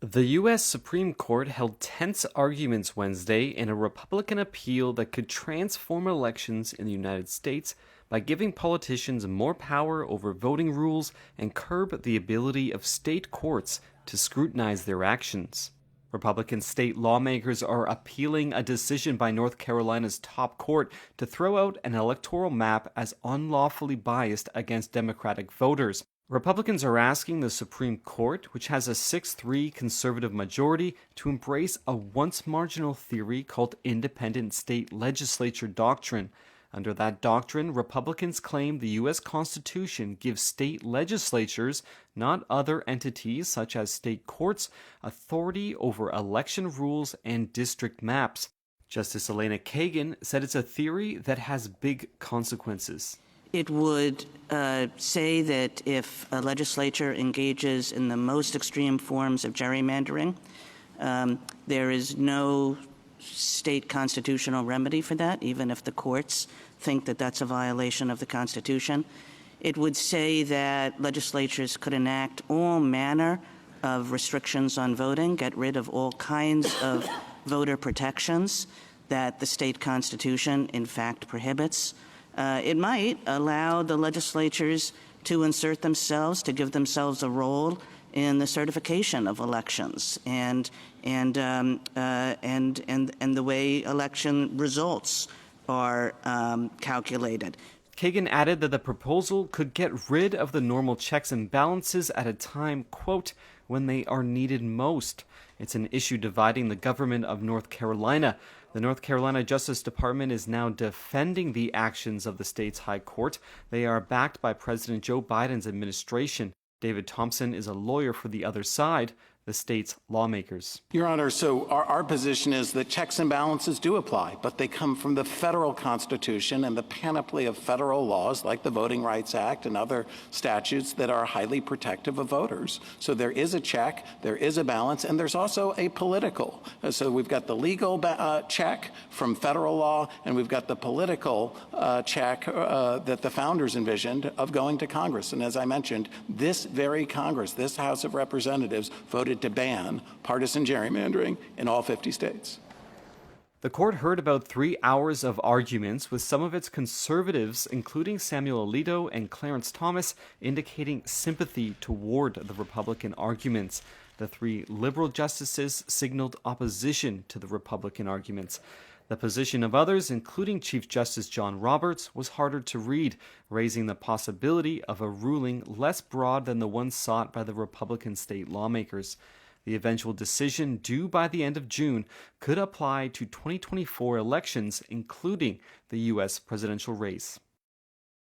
The U.S. Supreme Court held tense arguments Wednesday in a Republican appeal that could transform elections in the United States by giving politicians more power over voting rules and curb the ability of state courts to scrutinize their actions. Republican state lawmakers are appealing a decision by North Carolina's top court to throw out an electoral map as unlawfully biased against Democratic voters. Republicans are asking the Supreme Court, which has a 6-3 conservative majority, to embrace a once marginal theory called independent state legislature doctrine. Under that doctrine, Republicans claim the U.S. Constitution gives state legislatures, not other entities such as state courts, authority over election rules and district maps. Justice Elena Kagan said it's a theory that has big consequences. It would say that if a legislature engages in the most extreme forms of gerrymandering, there is no state constitutional remedy for that, even if the courts think that that's a violation of the Constitution. It would say that legislatures could enact all manner of restrictions on voting, get rid of all kinds of voter protections that the state constitution, in fact, prohibits. It might allow the legislatures to insert themselves, to give themselves a role in the certification of elections and the way election results are calculated. Kagan added that the proposal could get rid of the normal checks and balances at a time, quote, when they are needed most. It's an issue dividing the government of North Carolina. The North Carolina Justice Department is now defending the actions of the state's high court. They are backed by President Joe Biden's administration. David Thompson is a lawyer for the other side, the state's lawmakers. Your Honor, so our position is that checks and balances do apply, but they come from the federal Constitution and the panoply of federal laws like the Voting Rights Act and other statutes that are highly protective of voters. So there is a check, there is a balance, and there's also a political. So we've got the legal check from federal law, and we've got the political check that the founders envisioned of going to Congress. And as I mentioned, this very Congress, this House of Representatives, voted to ban partisan gerrymandering in all 50 states. The court heard about 3 hours of arguments, with some of its conservatives, including Samuel Alito and Clarence Thomas, indicating sympathy toward the Republican arguments. The 3 liberal justices signaled opposition to the Republican arguments. The position of others, including Chief Justice John Roberts, was harder to read, raising the possibility of a ruling less broad than the one sought by the Republican state lawmakers. The eventual decision, due by the end of June, could apply to 2024 elections, including the U.S. presidential race.